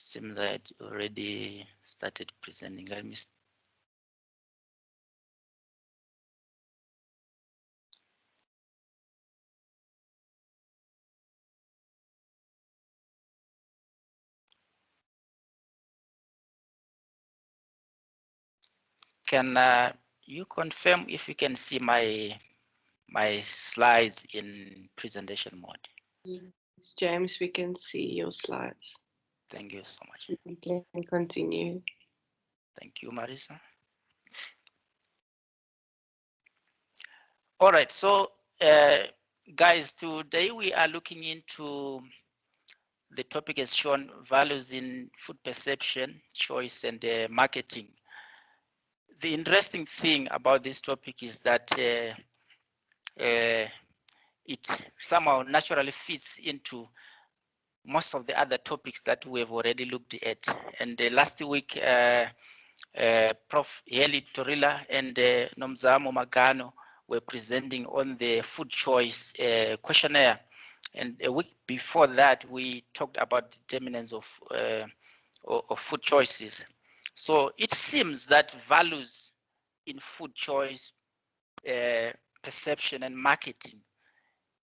Seems I had already started presenting. Let me. Can you confirm if you can see my slides in presentation mode? Yes, James, we can see your slides. Thank you so much. You can continue. Thank you, Marisa. All right, so guys, today we are looking into the topic as shown, values in food perception, choice, and marketing. The interesting thing about this topic is that it somehow naturally fits into most of the other topics that we have already looked at. And last week, Prof. Heli Torila and Nomzamo Magano were presenting on the food choice questionnaire. And a week before that, we talked about determinants of food choices. So it seems that values in food choice, perception, and marketing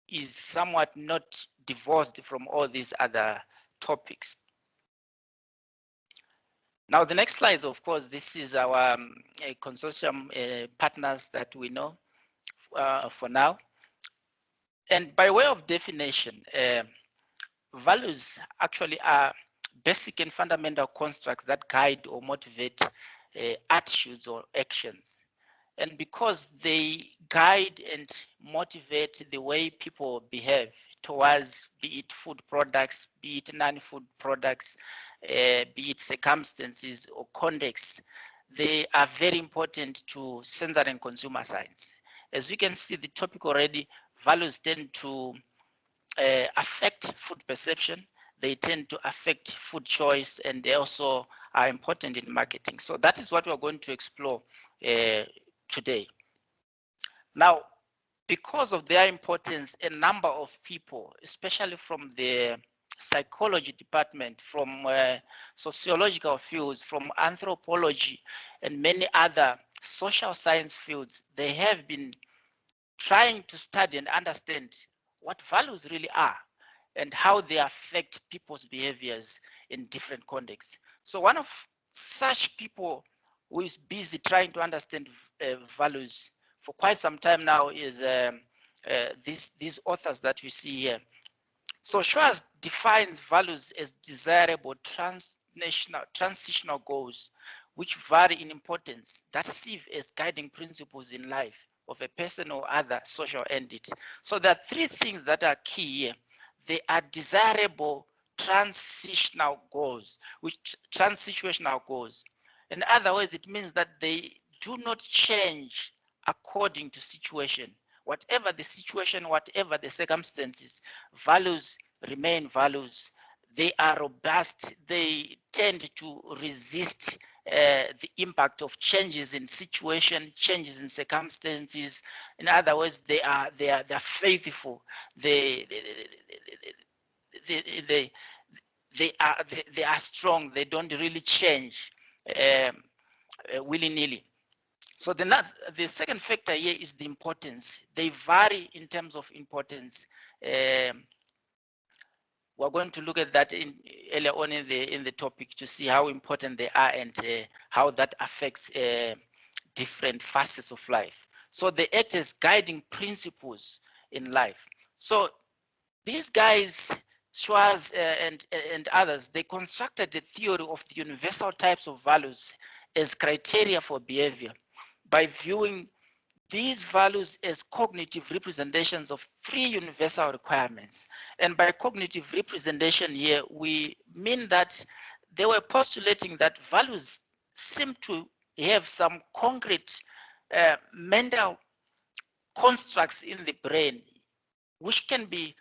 is somewhat not divorced from all these other topics. Now, the next slide, of course, this is our consortium partners that we know for now. And by way of definition, values actually are basic and fundamental constructs that guide or motivate attitudes or actions. And because they guide and motivate the way people behave towards, be it food products, be it non-food products, be it circumstances or context, they are very important to sensory and consumer science. As you can see, the topic already, values tend to affect food perception. They tend to affect food choice, and they also are important in marketing. So that is what we're going to explore today. Now, because of their importance, a number of people, especially from the psychology department, from sociological fields, from anthropology, and many other social science fields, they have been trying to study and understand what values really are and how they affect people's behaviors in different contexts. So one of such people who is busy trying to understand values for quite some time now is these authors that we see here. So Schwartz defines values as desirable transitional goals which vary in importance that serve as guiding principles in life of a person or other social entity. So there are three things that are key here. They are desirable transitional goals, transitional goals. In other words, it means that they do not change according to situation. Whatever the situation, whatever the circumstances, values remain values. They are robust. They tend to resist the impact of changes in situation, changes in circumstances. In other words, they are faithful. They are strong. They don't really change willy-nilly. So the second factor here is the importance. They vary in terms of importance. We're going to look at that earlier on in the topic to see how important they are and how that affects different facets of life. So they act as guiding principles in life. So these guys, Schwartz and others, they constructed the theory of the universal types of values as criteria for behavior by viewing these values as cognitive representations of three universal requirements. And by cognitive representation here, we mean that they were postulating that values seem to have some concrete mental constructs in the brain, which can be,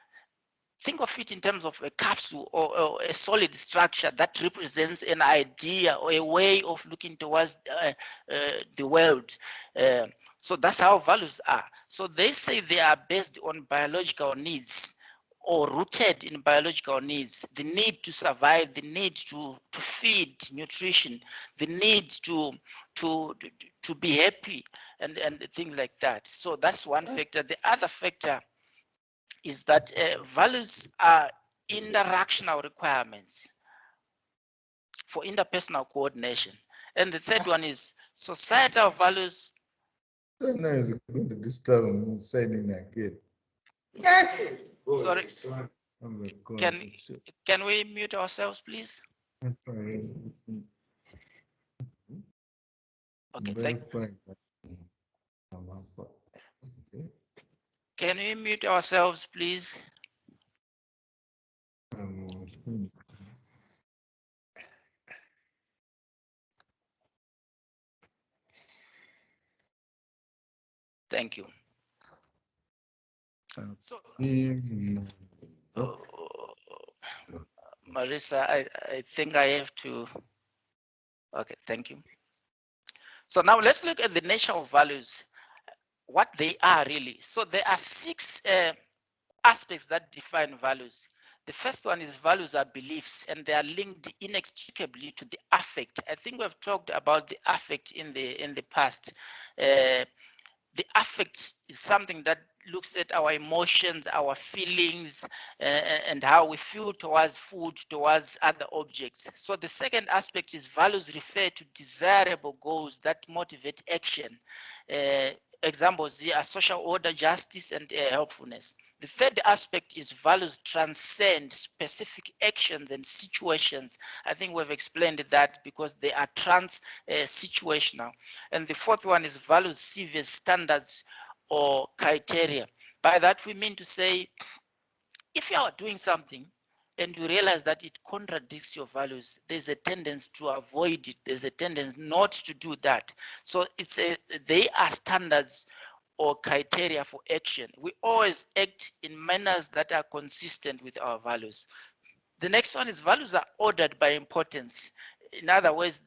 think of it in terms of a capsule or a solid structure that represents an idea or a way of looking towards the world. So that's how values are. So they say they are based on biological needs or rooted in biological needs, the need to survive, the need to feed, nutrition, the need to be happy, and things like that. So that's one factor. The other factor is that values are interactional requirements for interpersonal coordination. And the third one is societal values. So now is going to disturb me saying again. Sorry, can we mute ourselves, please? Okay, thank you. Can we mute ourselves, please? Thank you. So, Marissa, I think I have to. Okay, thank you. So now let's look at the nature of values, what they are really. So there are 6 aspects that define values. The first one is values are beliefs, and they are linked inextricably to the affect. I think we've talked about the affect in the past. The affect is something that looks at our emotions, our feelings, and how we feel towards food, towards other objects. So the second aspect is values refer to desirable goals that motivate action. Examples here are social order, justice, and helpfulness. The third aspect is values transcend specific actions and situations. I think we've explained that because they are situational. And the fourth one is values serve as standards or criteria. By that we mean to say, if you are doing something and you realize that it contradicts your values, there's a tendency to avoid it. There's a tendency not to do that. So they are standards or criteria for action. We always act in manners that are consistent with our values. The next one is values are ordered by importance. In other words,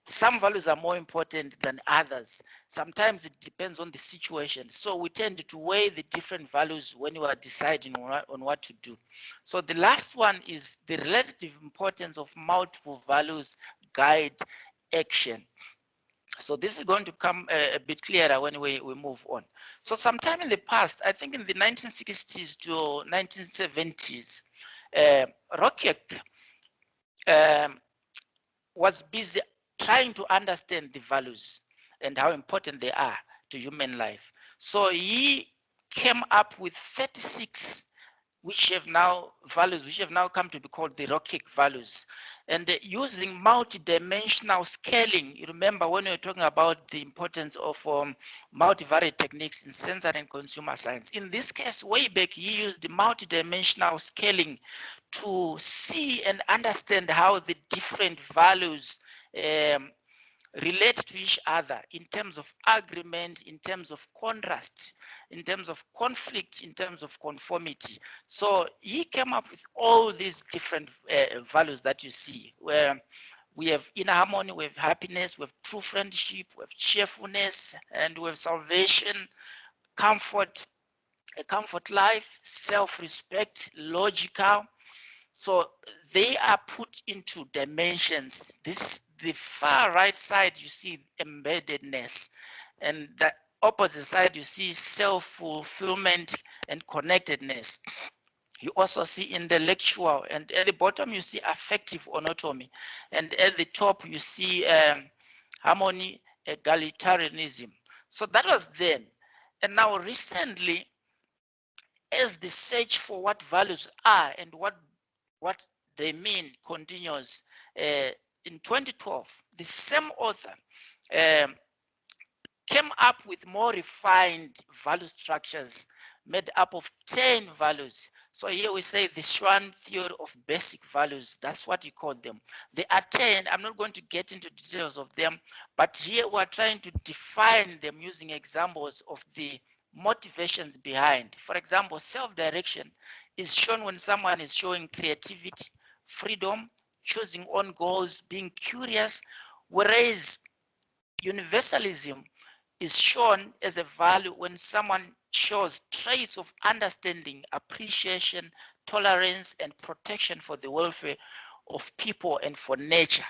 some values are more important than others. Sometimes it depends on the situation. So we tend to weigh the different values when you are deciding on what to do. So the last one is the relative importance of multiple values guide action. So this is going to come a bit clearer when we move on. So sometime in the past, I think in the 1960s to 1970s, Rocket was busy trying to understand the values and how important they are to human life. So he came up with 36 which have now come to be called the Rocket values. And using multi-dimensional scaling, you remember when we were talking about the importance of multivariate techniques in sensory and consumer science. In this case, way back, he used the multi-dimensional scaling to see and understand how the different values relate to each other in terms of agreement, in terms of contrast, in terms of conflict, in terms of conformity. So he came up with all these different values that you see, where we have inner harmony, we have happiness, we have true friendship, we have cheerfulness, and we have salvation, comfort, a comfort life, self-respect, logical. So they are put into dimensions. The far right side, you see embeddedness, and the opposite side, you see self-fulfillment and connectedness. You also see intellectual, and at the bottom you see affective autonomy, and at the top you see harmony, egalitarianism. So that was then. And now recently, as the search for what values are and what they mean continues, in 2012, the same author came up with more refined value structures made up of 10 values. So here we say the Schwann theory of basic values. That's what you call them. They are 10. I'm not going to get into details of them, but here we're trying to define them using examples of the motivations behind. For example, self-direction is shown when someone is showing creativity, freedom, choosing own goals, being curious, whereas universalism is shown as a value when someone shows traits of understanding, appreciation, tolerance, and protection for the welfare of people and for nature.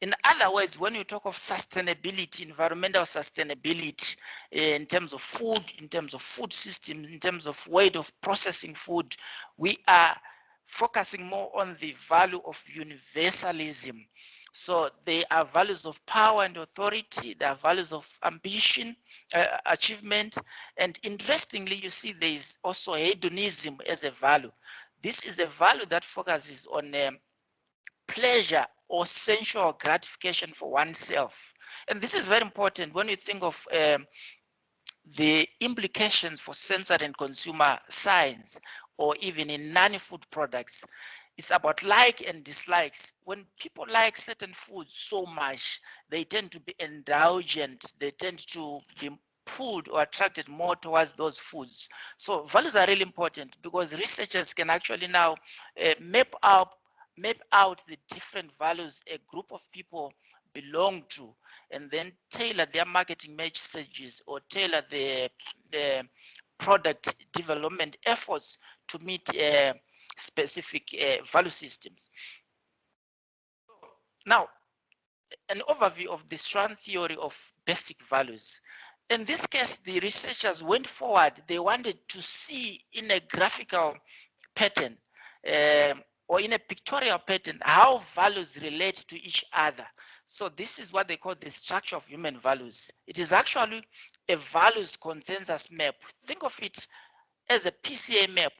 In other words, when you talk of sustainability, environmental sustainability, in terms of food, in terms of food systems, in terms of way of processing food, we are focusing more on the value of universalism. So they are values of power and authority, they are values of ambition, achievement, and interestingly, you see there is also hedonism as a value. This is a value that focuses on pleasure or sensual gratification for oneself. And this is very important when you think of the implications for sensory and consumer science, or even in non-food products. It's about like and dislikes. When people like certain foods so much, they tend to be indulgent, they tend to be pulled or attracted more towards those foods. So values are really important because researchers can actually now map out the different values a group of people belong to, and then tailor their marketing messages or tailor the product development efforts to meet specific value systems. Now, an overview of the strand theory of basic values. In this case, the researchers went forward. They wanted to see in a graphical pattern or in a pictorial pattern how values relate to each other. So this is what they call the structure of human values. It is actually a values consensus map. Think of it as a PCA map,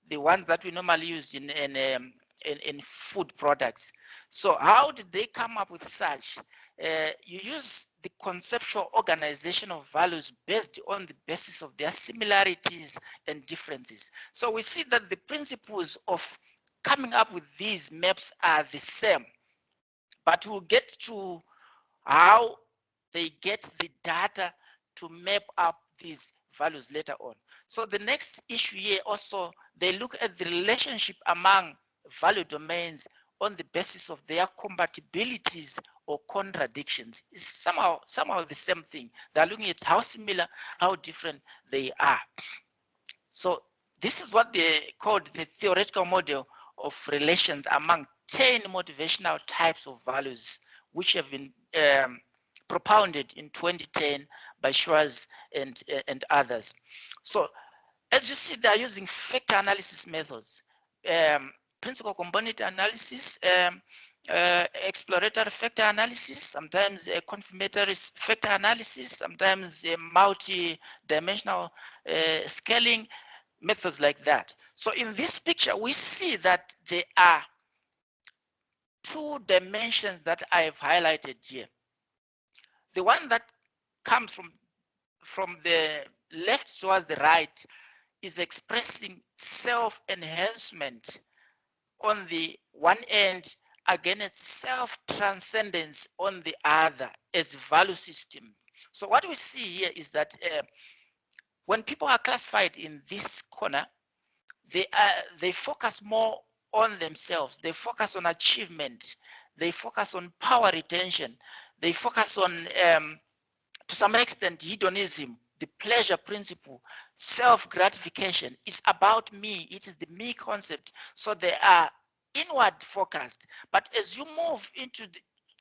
the ones that we normally use in food products. So how did they come up with such? You use the conceptual organization of values based on the basis of their similarities and differences. So we see that the principles of coming up with these maps are the same, but we'll get to how they get the data to map up these values later on. So the next issue here also, they look at the relationship among value domains on the basis of their compatibilities or contradictions. It's somehow the same thing. They're looking at how similar, how different they are. So this is what they called the theoretical model of relations among 10 motivational types of values, which have been propounded in 2010 by Schwartz and others. So as you see, they're using factor analysis methods, principal component analysis, exploratory factor analysis, sometimes a confirmatory factor analysis, sometimes a multi-dimensional scaling, methods like that. So in this picture, we see that there are two dimensions that I have highlighted here. The one that comes from the left towards the right is expressing self-enhancement on the one end against self-transcendence on the other as value system. So what we see here is that when people are classified in this corner, they focus more on themselves, they focus on achievement, they focus on power retention, they focus on to some extent hedonism, the pleasure principle, self-gratification. Is about me, it is the me concept. So they are inward focused, but as you move into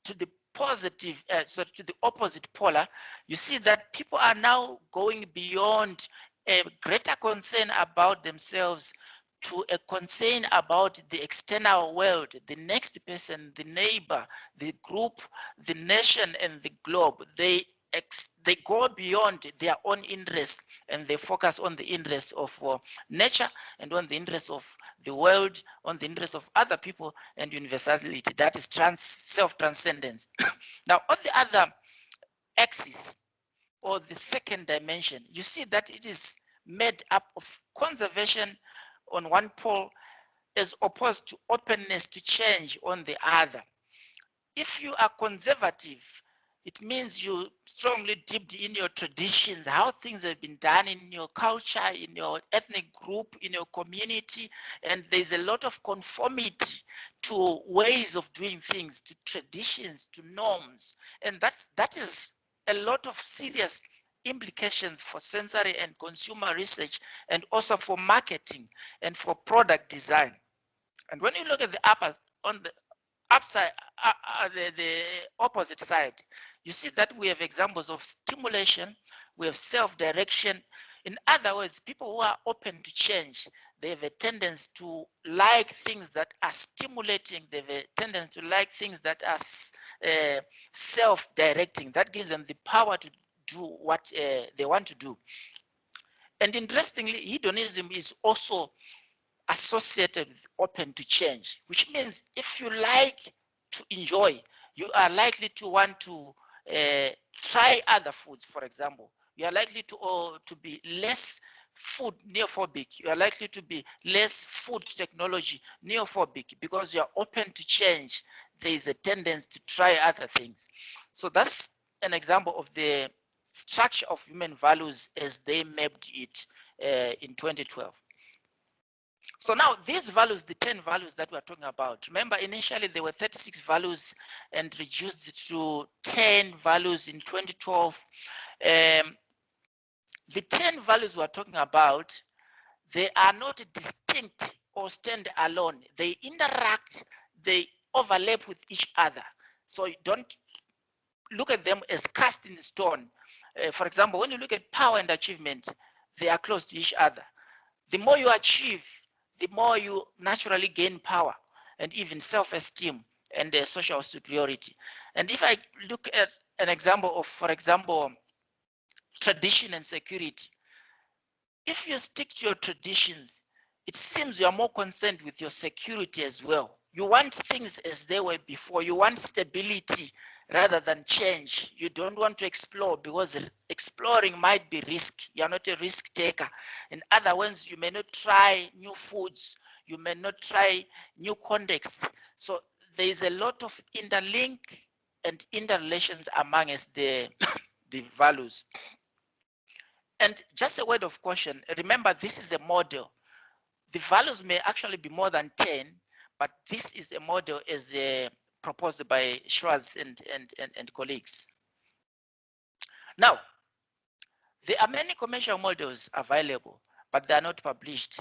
the positive, to the opposite polar, you see that people are now going beyond a greater concern about themselves to a concern about the external world, the next person, the neighbor, the group, the nation, and the globe. They go beyond their own interests and they focus on the interests of nature and on the interests of the world, on the interests of other people and universality. That is self-transcendence. Now, on the other axis, or the second dimension, you see that it is made up of conservation on one pole as opposed to openness to change on the other. If you are conservative, it means you strongly dipped in your traditions, how things have been done in your culture, in your ethnic group, in your community, and there's a lot of conformity to ways of doing things, to traditions, to norms, and that is a lot of serious implications for sensory and consumer research, and also for marketing and for product design. And when you look at the on the upside, the opposite side, you see that we have examples of stimulation, we have self-direction. In other words, people who are open to change, they have a tendency to like things that are stimulating. They have a tendency to like things that are self-directing. That gives them the power to do what they want to do. And interestingly, hedonism is also associated with open to change, which means if you like to enjoy, you are likely to want to try other foods. For example, you are likely to be less food neophobic. You are likely to be less food technology neophobic because you are open to change. There is a tendency to try other things. So that's an example of the structure of human values as they mapped it in 2012. So now these values, the 10 values that we're talking about, remember initially there were 36 values and reduced to 10 values in 2012. The 10 values we're talking about, they are not distinct or stand alone. They interact, they overlap with each other. So you don't look at them as cast in stone. For example, when you look at power and achievement, they are close to each other. The more you achieve, the more you naturally gain power and even self-esteem and social superiority. And if I look at an example of, for example, tradition and security, if you stick to your traditions, it seems you are more concerned with your security as well. You want things as they were before. You want stability rather than change. You don't want to explore because exploring might be risk. You are not a risk taker. In other words, you may not try new foods. You may not try new contexts. So there is a lot of interlink and interrelations among us the values. And just a word of caution, remember this is a model. The values may actually be more than 10, but this is a model as proposed by Schwartz and colleagues. Now, there are many commercial models available, but they are not published.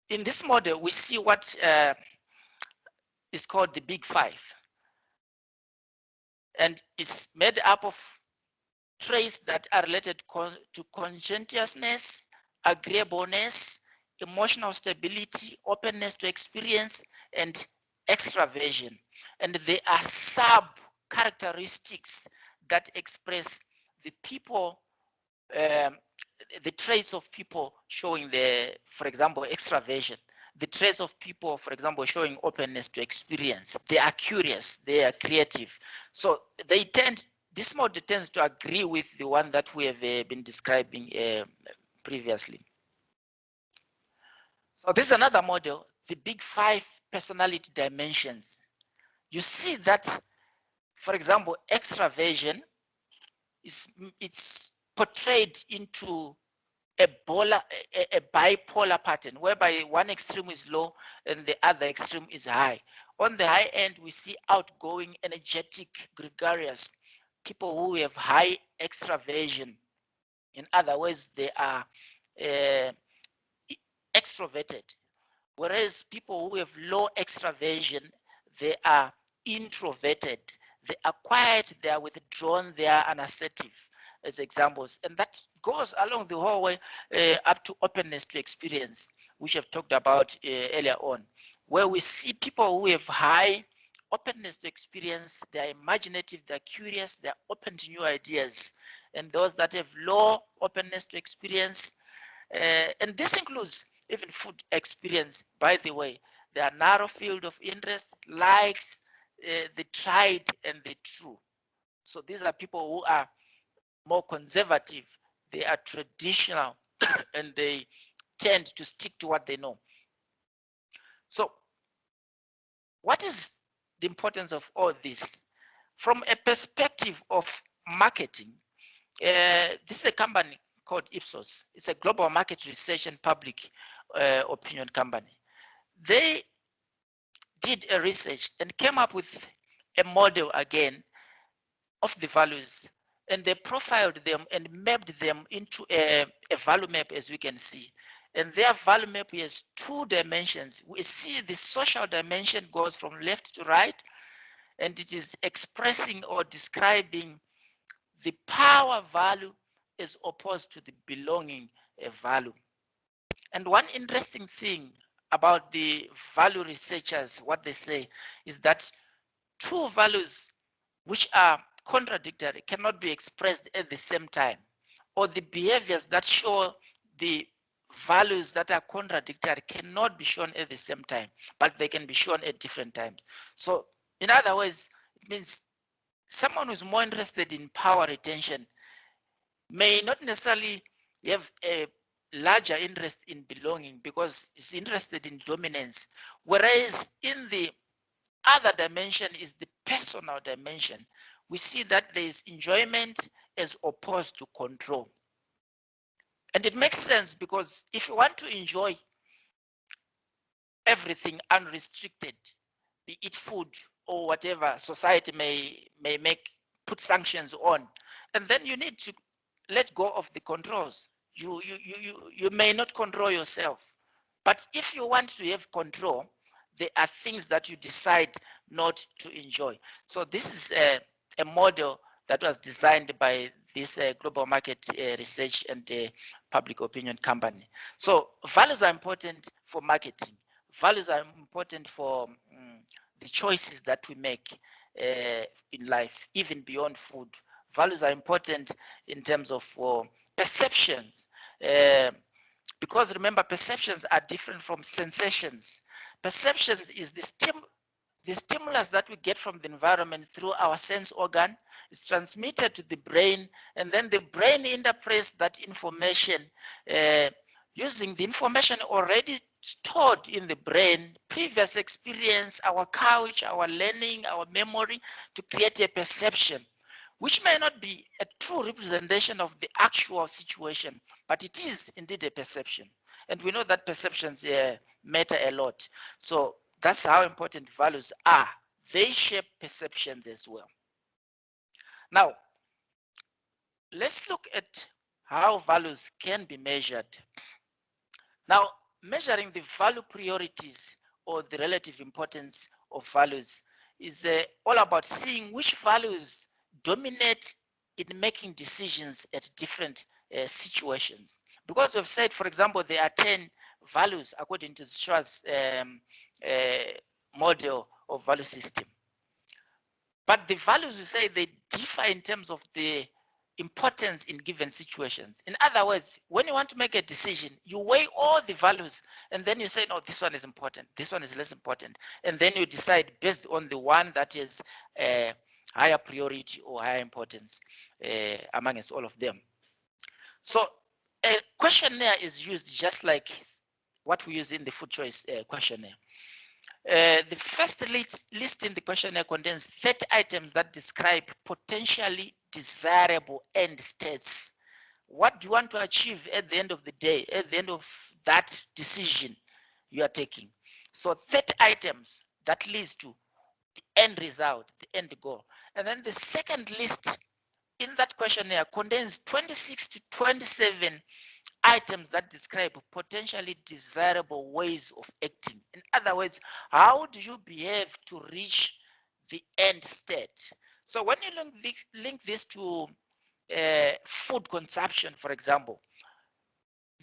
In this model, we see what is called the Big Five. And it's made up of traits that are related to conscientiousness, agreeableness, emotional stability, openness to experience, and extraversion. And they are sub characteristics that express the people, the traits of people showing for example, extraversion. The traits of people, for example, showing openness to experience. They are curious, they are creative. So this model tends to agree with the one that we have been describing previously. So this is another model, the Big Five personality dimensions. You see that, for example, extraversion it's portrayed into a bipolar pattern, whereby one extreme is low and the other extreme is high. On the high end, we see outgoing, energetic, gregarious people who have high extraversion. In other words, they are extroverted. Whereas people who have low extraversion, they are introverted. They are quiet, they are withdrawn, they are unassertive, as examples. And that goes along the whole way up to openness to experience, which I've talked about earlier on, where we see people who have high openness to experience, they're imaginative, they're curious, they're open to new ideas. And those that have low openness to experience, and this includes even food experience, by the way. There are narrow field of interest, likes, the tried and the true. So these are people who are more conservative, they are traditional, and they tend to stick to what they know. So what is the importance of all this? From a perspective of marketing, this is a company called Ipsos. It's a global market research and public opinion company. They did a research and came up with a model again of the values and they profiled them and mapped them into a value map, as we can see. And their value map has 2 dimensions. We see the social dimension goes from left to right, and it is expressing or describing the power value as opposed to the belonging value. And one interesting thing about the value researchers, what they say is that 2 values which are contradictory cannot be expressed at the same time, or the behaviors that show the values that are contradictory cannot be shown at the same time, but they can be shown at different times. So in other words, it means someone who's more interested in power retention may not necessarily have a larger interest in belonging because it's interested in dominance, whereas in the other dimension is the personal dimension. We see that there is enjoyment as opposed to control. And it makes sense because if you want to enjoy everything unrestricted, be it food or whatever society may put sanctions on, and then you need to let go of the controls. You may not control yourself, but if you want to have control, there are things that you decide not to enjoy. So this is a model that was designed by this global market research and public opinion company. So values are important for marketing. Values are important for the choices that we make in life, even beyond food. Values are important in terms of perceptions. Because remember, perceptions are different from sensations. Perceptions is the stimulus that we get from the environment through our sense organ. Is transmitted to the brain, and then the brain interprets that information using the information already stored in the brain, previous experience, our couch, our learning, our memory, to create a perception, which may not be a true representation of the actual situation, but it is indeed a perception. And we know that perceptions matter a lot. So that's how important values are. They shape perceptions as well. Now, let's look at how values can be measured. Now, measuring the value priorities or the relative importance of values is all about seeing which values dominate in making decisions at different situations. Because we've said, for example, there are 10 values according to Schwartz model of value system. But the values, we say, they differ in terms of the importance in given situations. In other words, when you want to make a decision, you weigh all the values and then you say, no, this one is important, this one is less important. And then you decide based on the one that is higher priority or higher importance amongst all of them. So a questionnaire is used just like what we use in the food choice questionnaire. The first list in the questionnaire contains 30 items that describe potentially desirable end states. What do you want to achieve at the end of the day, at the end of that decision you are taking? So 30 items that leads to the end result, the end goal. And then the second list in that questionnaire contains 26 to 27 items that describe potentially desirable ways of acting. In other words, how do you behave to reach the end state? So when you link this to food consumption, for example,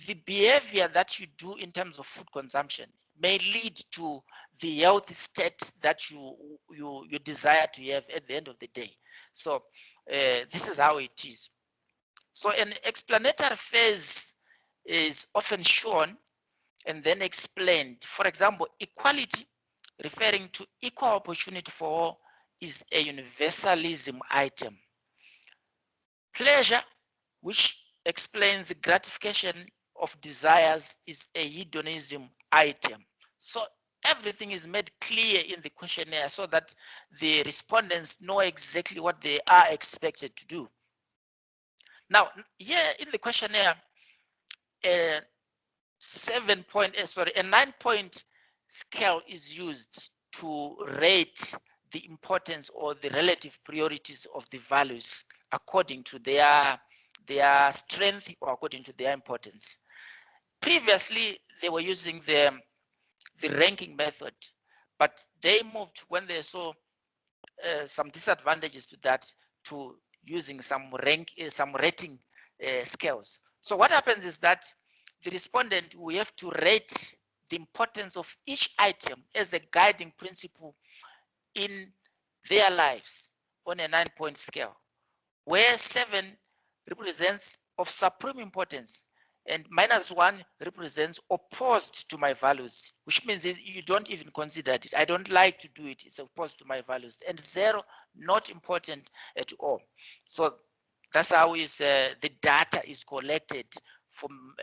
the behavior that you do in terms of food consumption may lead to the healthy state that you desire to have at the end of the day. So this is how it is. So an explanatory phase is often shown and then explained. For example, equality, referring to equal opportunity for all, is a universalism item. Pleasure, which explains the gratification of desires, is a hedonism item. So everything is made clear in the questionnaire so that the respondents know exactly what they are expected to do. Now, here in the questionnaire, a 9-point scale is used to rate the importance or the relative priorities of the values according to their strength or according to their importance. Previously, they were using the ranking method, but they moved when they saw some disadvantages to that to using some rating scales. So what happens is that the respondent will have to rate the importance of each item as a guiding principle in their lives on a 9-point scale, where 7 represents of supreme importance and -1 represents opposed to my values, which means you don't even consider it. I don't like to do it. It's opposed to my values. And 0, not important at all. So that's how the data is collected from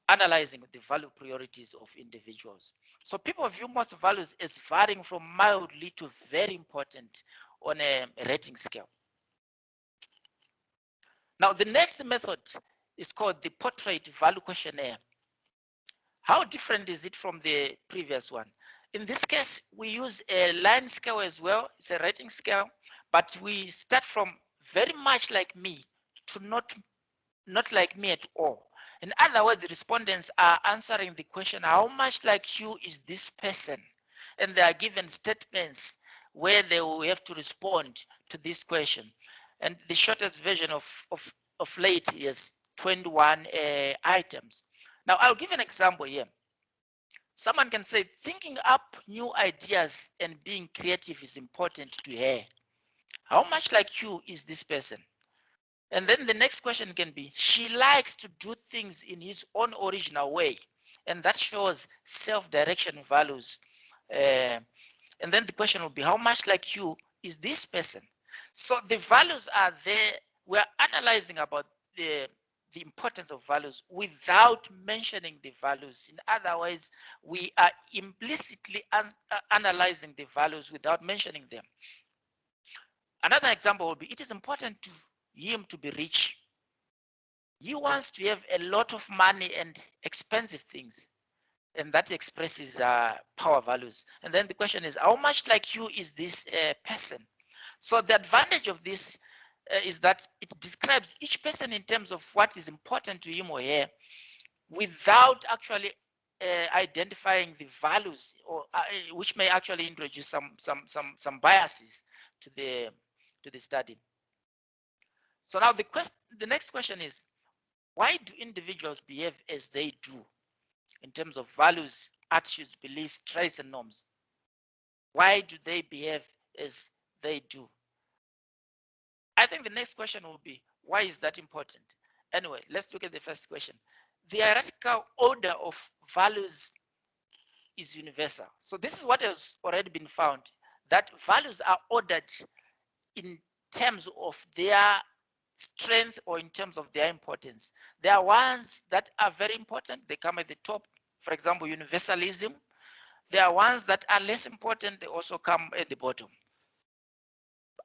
analyzing the value priorities of individuals. So people view most values as varying from mildly to very important on a rating scale. Now, the next method is called the portrait value questionnaire. How different is it from the previous one? In this case, we use a line scale as well. It's a rating scale, but we start from very much like me to not like me at all. In other words, the respondents are answering the question, how much like you is this person? And they are given statements where they will have to respond to this question. And the shortest version of late is 21 items. Now, I'll give an example here. Someone can say, thinking up new ideas and being creative is important to her. How much like you is this person? And then the next question can be, she likes to do things in his own original way. And that shows self-direction values. And then the question will be, how much like you is this person? So the values are there. We're analyzing about the importance of values without mentioning the values. In other words, we are implicitly analyzing the values without mentioning them. Another example will be, it is important to him to be rich. He wants to have a lot of money and expensive things. And that expresses power values. And then the question is, how much like you is this person? So the advantage of this is that it describes each person in terms of what is important to him or her without actually identifying the values, or which may actually introduce some biases to the study. So now the next question is, why do individuals behave as they do in terms of values, attitudes, beliefs, traits, and norms? Why do they behave as they do? I think the next question will be, why is that important? Anyway, let's look at the first question. The hierarchical order of values is universal. So this is what has already been found, that values are ordered in terms of their strength or in terms of their importance. There are ones that are very important, they come at the top. For example, universalism. There are ones that are less important, they also come at the bottom.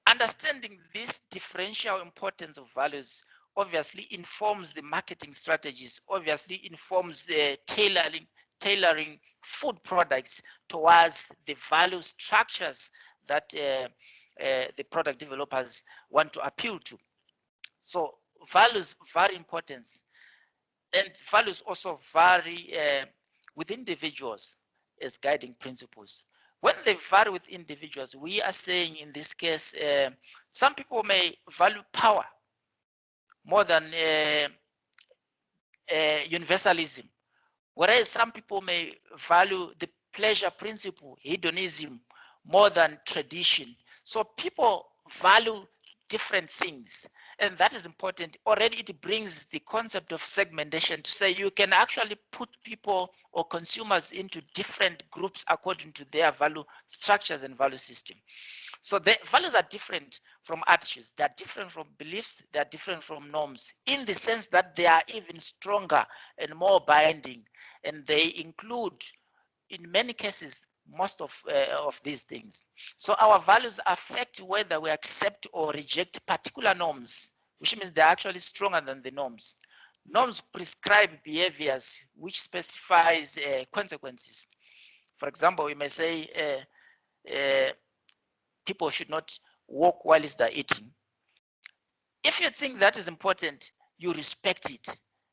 Understanding this differential importance of values obviously informs the marketing strategies, obviously informs the tailoring food products towards the value structures that the product developers want to appeal to. So values vary importance, and values also vary with individuals as guiding principles. When they vary with individuals, we are saying in this case, some people may value power more than universalism, whereas some people may value the pleasure principle, hedonism, more than tradition. So people value different things, and that is important. Already it brings the concept of segmentation to say you can actually put people or consumers into different groups according to their value structures and value system. So the values are different from attitudes, they're different from beliefs, they're different from norms, in the sense that they are even stronger and more binding, and they include, in many cases, most of these things. So our values affect whether we accept or reject particular norms, which means they're actually stronger than the norms. Norms prescribe behaviors which specifies consequences. For example, we may say people should not walk while they're eating. if you think that is important, you respect it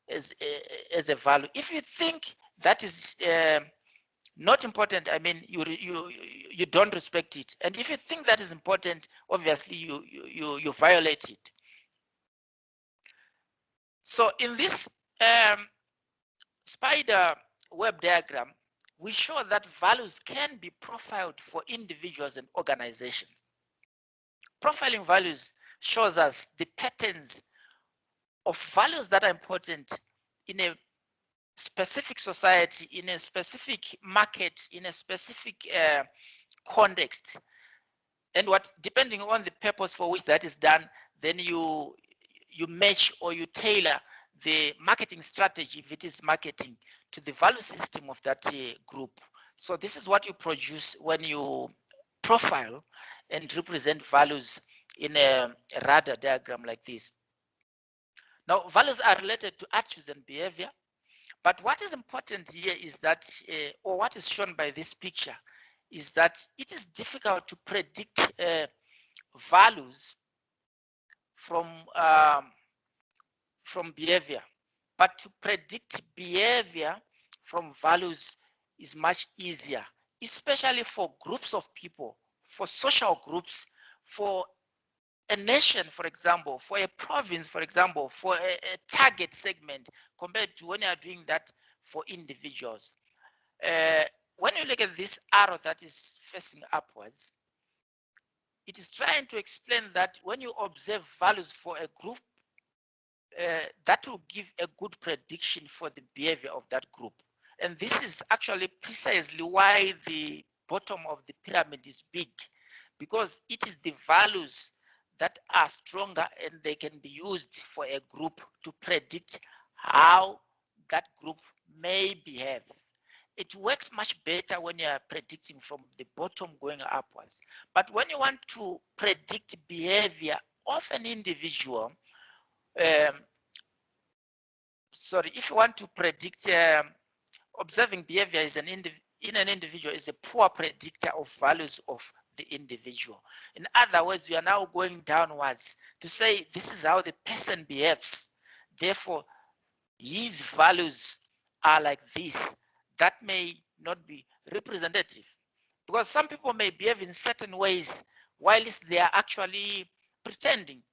as a value. If you think that is not important, I mean, you don't respect it. And if you think that is important, obviously you violate it. So in this spider web diagram, we show that values can be profiled for individuals and organizations. Profiling values shows us the patterns of values that are important in a specific society, in a specific market, in a specific context. And what, depending on the purpose for which that is done, then you match or you tailor the marketing strategy, if it is marketing, to the value system of that group. So this is what you produce when you profile and represent values in a radar diagram like this. Now, values are related to attitudes and behavior, but what is important here is that, or what is shown by this picture, is that it is difficult to predict values from behavior, but to predict behavior from values is much easier, especially for groups of people, for social groups, for a nation, for example, for a province, for example, for a target segment, compared to when you are doing that for individuals. When you look at this arrow that is facing upwards, it is trying to explain that when you observe values for a group, that will give a good prediction for the behavior of that group. And this is actually precisely why the bottom of the pyramid is big, because it is the values that are stronger and they can be used for a group to predict how that group may behave. It works much better when you are predicting from the bottom going upwards. But when you want to predict behavior of an individual, if you want to predict observing behavior is in an individual is a poor predictor of values of the individual. In other words, we are now going downwards to say this is how the person behaves. Therefore, his values are like this. That may not be representative, because some people may behave in certain ways whilst they are actually pretending,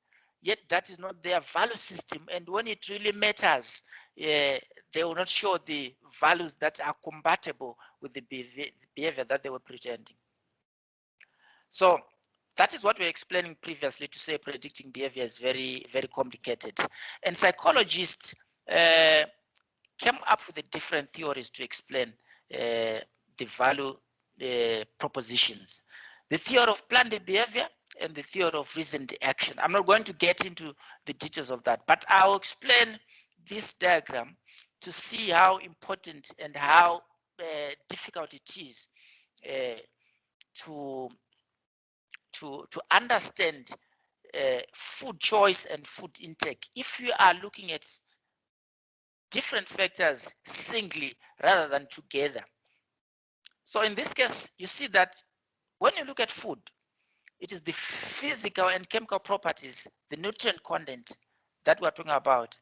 yet that is not their value system. And when it really matters, they will not show the values that are compatible with the behavior that they were pretending. So that is what we were explaining previously, to say predicting behavior is very, very complicated. And psychologists came up with the different theories to explain the value propositions. The theory of planned behavior and the theory of reasoned action. I'm not going to get into the details of that, but I'll explain this diagram to see how important and how difficult it is to understand food choice and food intake if you are looking at different factors singly rather than together. So in this case, you see that when you look at food, it is the physical and chemical properties, the nutrient content that we're talking about,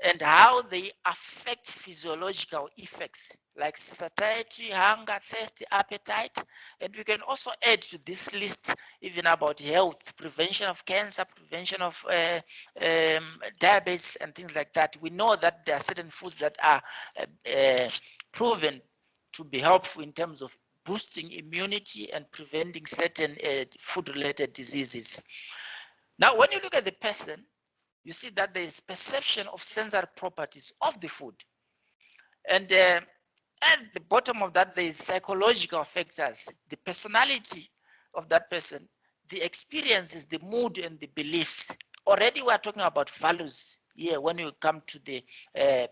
and how they affect physiological effects like satiety, hunger, thirst, appetite. And we can also add to this list even about health, prevention of cancer, prevention of diabetes and things like that. We know that there are certain foods that are proven to be helpful in terms of boosting immunity and preventing certain food-related diseases. Now, when you look at the person, you see that there is perception of sensory properties of the food. And at the bottom of that, there is psychological factors, the personality of that person, the experiences, the mood, and the beliefs. Already we are talking about values here when you come to the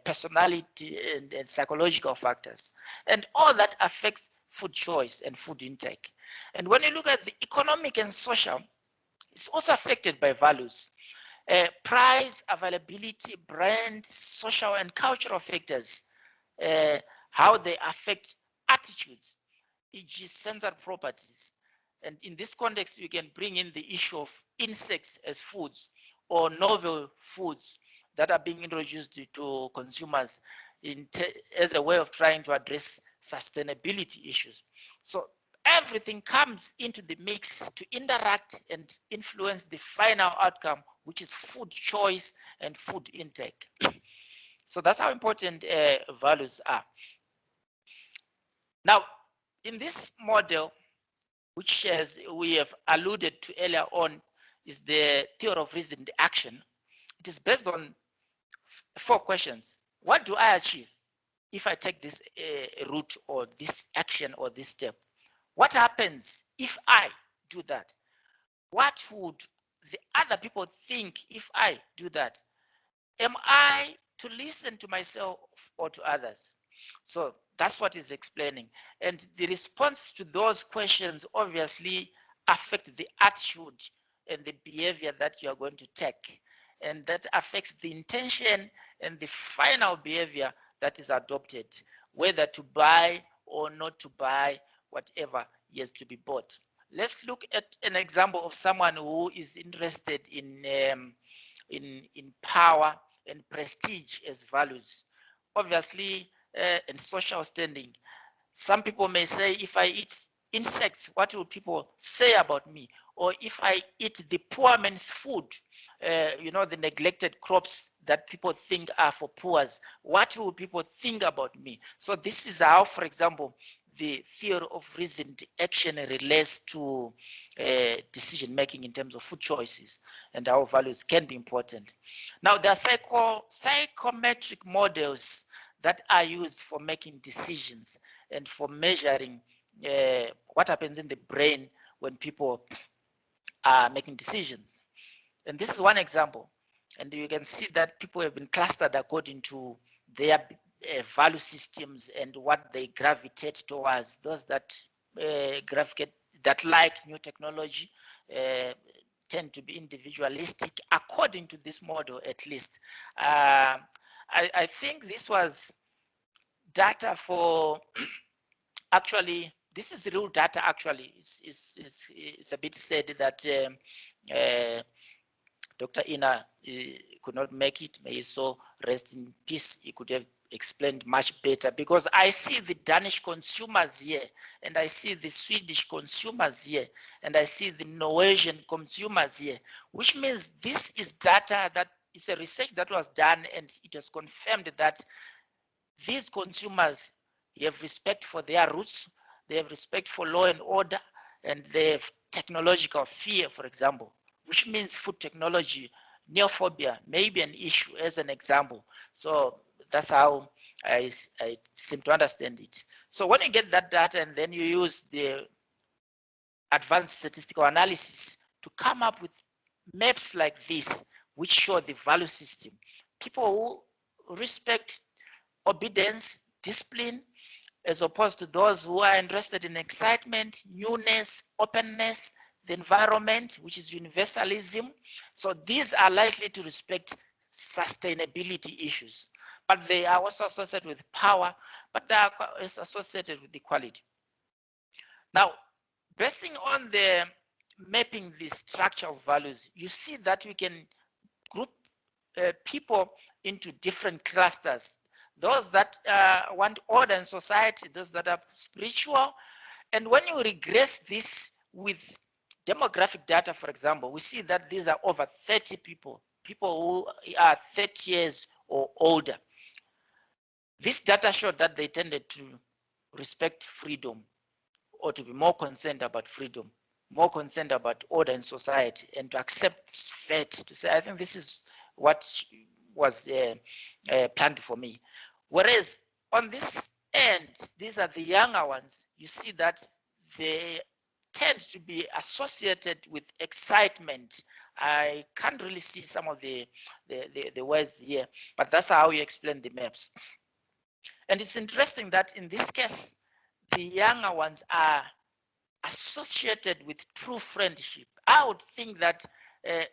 personality and psychological factors. And all that affects food choice and food intake. And when you look at the economic and social, it's also affected by values. Price, availability, brand, social and cultural factors, how they affect attitudes, e.g. sensory properties. And in this context, you can bring in the issue of insects as foods, or novel foods that are being introduced to consumers as a way of trying to address sustainability issues. So everything comes into the mix to interact and influence the final outcome, which is food choice and food intake. So that's how important values are. Now, in this model, which as we have alluded to earlier on, is the theory of reasoned action. It is based on 4 questions. What do I achieve if I take this route or this action or this step? What happens if I do that? What would the other people think if I do that? Am I to listen to myself or to others? So that's what is explaining. And the response to those questions obviously affect the attitude and the behavior that you are going to take. And that affects the intention and the final behavior that is adopted, whether to buy or not to buy whatever is to be bought. Let's look at an example of someone who is interested in power and prestige as values, obviously, and social standing. Some people may say, if I eat insects, what will people say about me? Or if I eat the poor man's food, the neglected crops that people think are for poors, what will people think about me? So this is how, for example, the theory of reasoned action relates to decision making in terms of food choices and how values can be important. Now, there are psychometric models that are used for making decisions and for measuring what happens in the brain when people are making decisions. And this is one example. And you can see that people have been clustered according to their value systems and what they gravitate towards. Those that that like new technology tend to be individualistic according to this model, at least. I think this was data for actually, this is real data actually. It's a bit sad that Dr. Ina could not make it. May he so rest in peace. He could have explained much better, because I see the Danish consumers here, and I see the Swedish consumers here, and I see the Norwegian consumers here, which means this is data that is a research that was done, and it was confirmed that these consumers have respect for their roots, they have respect for law and order, and they have technological fear, for example, which means food technology, neophobia may be an issue, as an example. So that's how I seem to understand it. So when you get that data and then you use the advanced statistical analysis to come up with maps like this, which show the value system, people who respect obedience, discipline, as opposed to those who are interested in excitement, newness, openness, the environment, which is universalism. So these are likely to respect sustainability issues, but they are also associated with power, but they are associated with equality. Now, basing on the mapping the structure of values, you see that we can group people into different clusters. Those that want order in society, those that are spiritual. And when you regress this with demographic data, for example, we see that these are over 30 people who are 30 years or older. This data showed that they tended to respect freedom, or to be more concerned about freedom, more concerned about order in society, and to accept fate, to say, I think this is what was planned for me. Whereas on this end, these are the younger ones, you see that they tend to be associated with excitement. I can't really see some of the words here, but that's how you explain the maps. And it's interesting that in this case, the younger ones are associated with true friendship. I would think that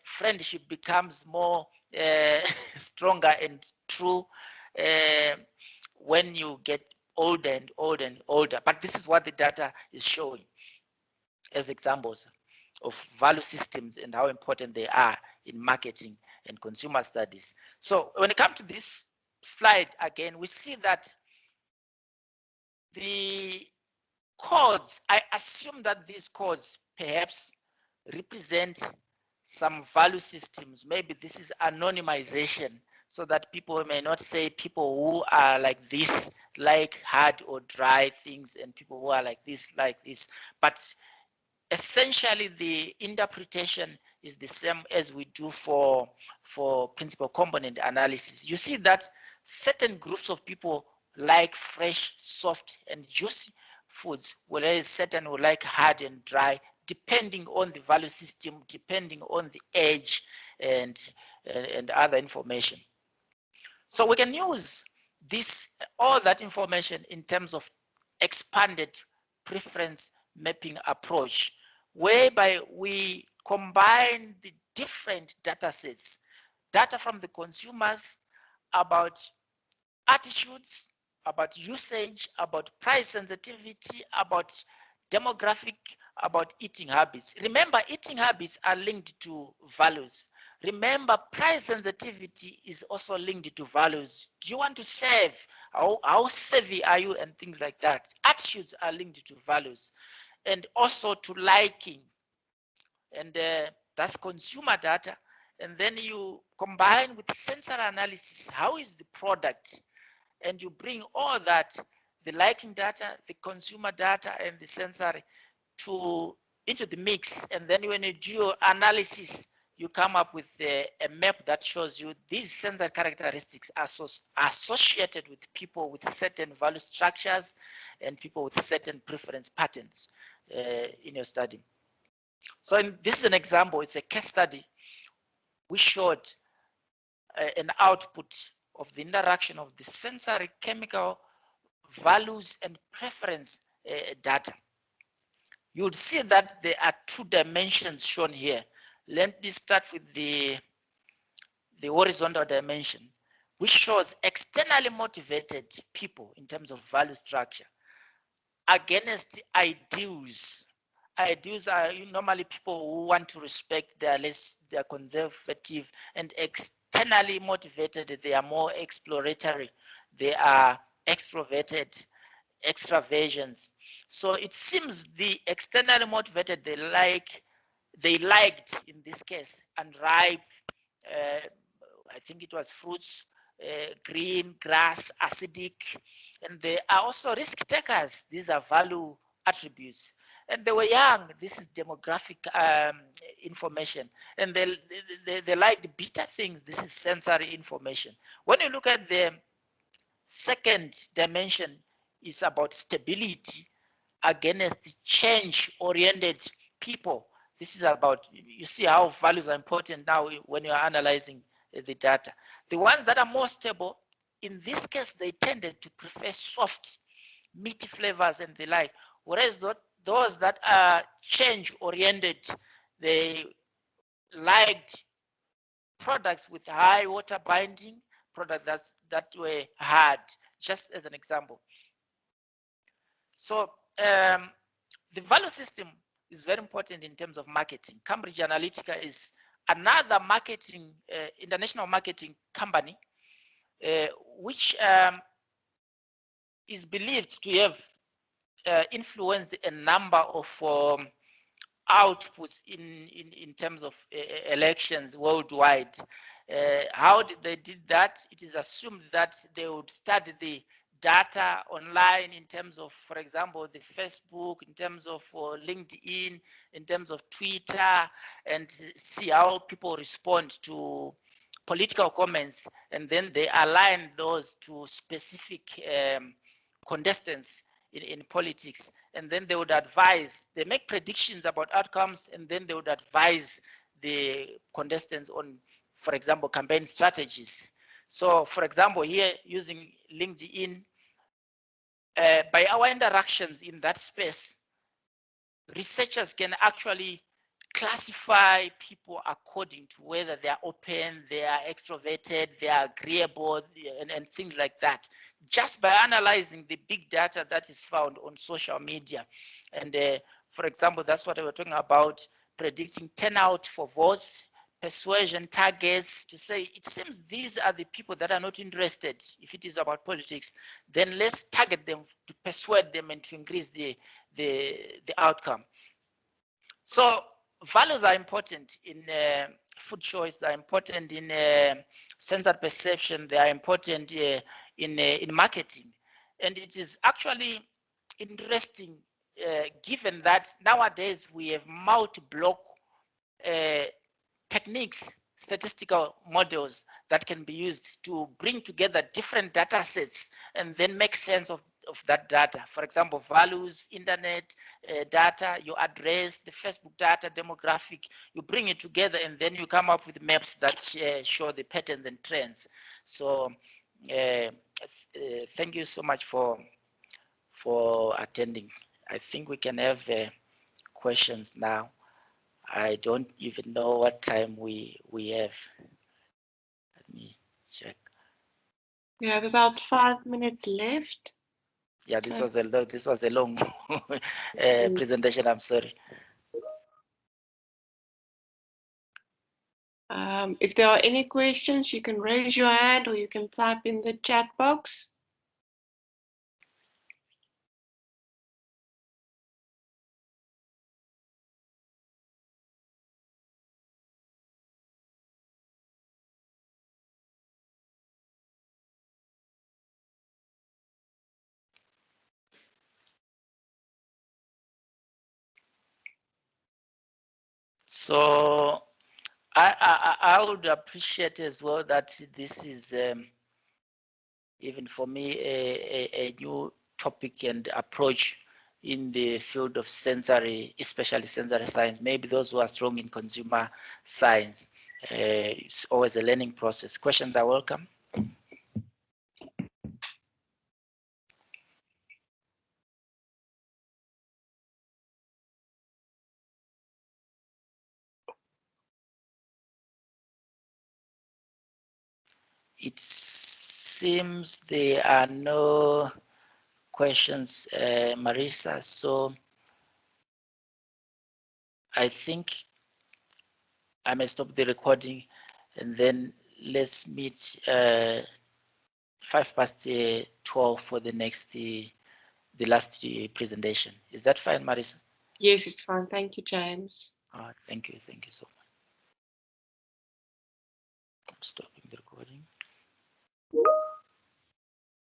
friendship becomes more stronger and true when you get older and older and older. But this is what the data is showing as examples. value systems and how important they are in marketing and consumer studies. So when it comes to this slide, again, we see that the codes, I assume that these codes perhaps represent some value systems. Maybe this is anonymization so that people may not say people who are like this, like hard or dry things, and people who are like this, But essentially, the interpretation is the same as we do for principal component analysis. You see that certain groups of people like fresh, soft, and juicy foods, whereas certain will like hard and dry, depending on the value system, depending on the age and other information. So we can use all that information in terms of expanded preference mapping approach, whereby we combine the different data sets, data from the consumers about attitudes, about usage, about price sensitivity, about demographic, about eating habits. Remember, eating habits are linked to values. Remember, price sensitivity is also linked to values. Do you want to save? How savvy are you? And things like that. Attitudes are linked to values and also to liking. And that's consumer data. And then you combine with sensory analysis. How is the product? And you bring all that, the liking data, the consumer data, and the sensory into the mix. And then when you do your analysis, you come up with a map that shows you these sensory characteristics are associated with people with certain value structures and people with certain preference patterns in your study. So this is an example. It's a case study. We showed an output of the interaction of the sensory, chemical, values, and preference data. You would see that there are two dimensions shown here. Let me start with the horizontal dimension, which shows externally motivated people in terms of value structure against ideals. Ideals are normally people who want to respect, they're conservative, and externally motivated, they are more exploratory, they are extroverted, extraversions. So it seems the externally motivated, they liked in this case unripe, I think it was fruits, green, grass, acidic, and they are also risk takers. These are value attributes. And they were young. This is demographic information. And they liked bitter things. This is sensory information. When you look at the second dimension, is about stability against change-oriented people. This is about, you see how values are important now when you are analyzing the data. The ones that are more stable, in this case, they tended to prefer soft, meaty flavors and the like, whereas those that are change-oriented, they liked products with high water binding, products that were hard, just as an example. So the value system is very important in terms of marketing. Cambridge Analytica is another marketing, international marketing company, which is believed to have influenced a number of outputs in terms of elections worldwide. How did they did that? It is assumed that they would study the data online in terms of, for example, the Facebook, in terms of LinkedIn, in terms of Twitter, and see how people respond to political comments, and then they align those to specific contestants in politics, and then they would advise, they make predictions about outcomes, and then they would advise the contestants on, for example, campaign strategies. So, for example, here using LinkedIn, by our interactions in that space, researchers can actually classify people according to whether they are open, they are extroverted, they are agreeable, and things like that, just by analyzing the big data that is found on social media. And for example, that's what we were talking about, predicting turnout for votes, persuasion targets, to say it seems these are the people that are not interested. If it is about politics, then let's target them to persuade them and to increase the outcome. So values are important in food choice. They are important in sensor perception. They are important in marketing, and it is actually interesting given that nowadays we have multi-block techniques, statistical models that can be used to bring together different data sets and then make sense of that data. For example, values, internet data, your address, the Facebook data, demographic, you bring it together and then you come up with maps that show the patterns and trends. So thank you so much for attending. I think we can have questions now. I don't even know what time we have. Let me check. We have about 5 minutes left. Yeah, this was a long presentation. I'm sorry. If there are any questions, you can raise your hand or you can type in the chat box. So I would appreciate as well that this is even for me a new topic and approach in the field of sensory, especially sensory science. Maybe those who are strong in consumer science. It's always a learning process. Questions are welcome. It seems there are no questions, Marisa. So I think I may stop the recording and then let's meet 12:05 for the next, the last presentation. Is that fine, Marisa? Yes, it's fine. Thank you, James. Thank you so much. I'm stopping the recording.